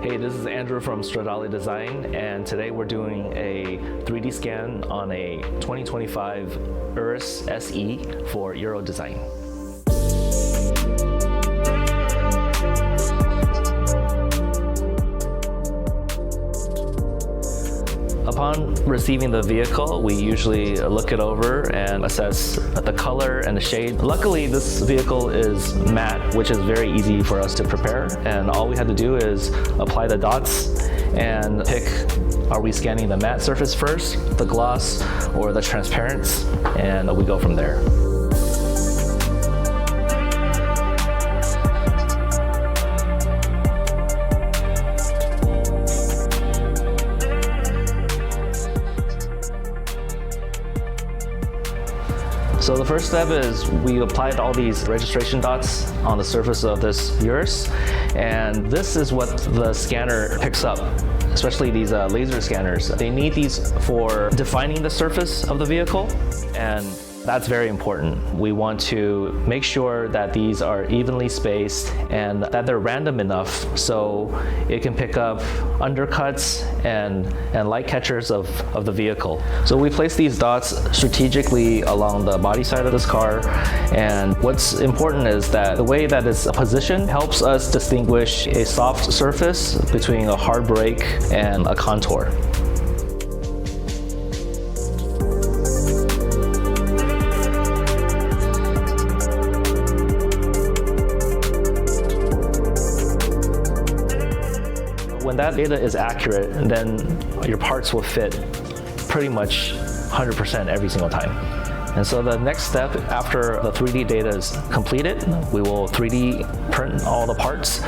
Hey, this is Andrew from EuroDesign, and today we're doing a 3D scan on a 2025 Urus SE for EuroDesign. Upon receiving the vehicle, we usually look it over and assess the color and the shade. Luckily, this vehicle is matte, which is very easy for us to prepare. And all we had to do is apply the dots and pick, are we scanning the matte surface first, the gloss, or the transparent? And we go from there. So the first step is we applied all these registration dots on the surface of this Urus, and this is what the scanner picks up, especially these laser scanners. They need these for defining the surface of the vehicle, and that's very important. We want to make sure that these are evenly spaced and that they're random enough so it can pick up undercuts and light catchers of the vehicle. So we place these dots strategically along the body side of this car, and what's important is that the way that it's positioned helps us distinguish a soft surface between a hard brake and a contour. When that data is accurate, then your parts will fit pretty much 100% every single time. And so the next step after the 3D data is completed, we will 3D print all the parts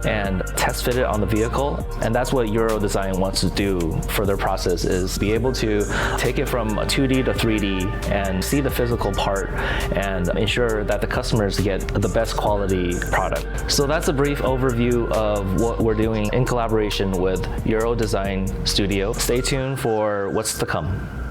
and test fit it on the vehicle. And that's what EuroDesign wants to do for their process, is be able to take it from 2D to 3D and see the physical part and ensure that the customers get the best quality product. So that's a brief overview of what we're doing in collaboration with EuroDesign Studio. Stay tuned for what's to come.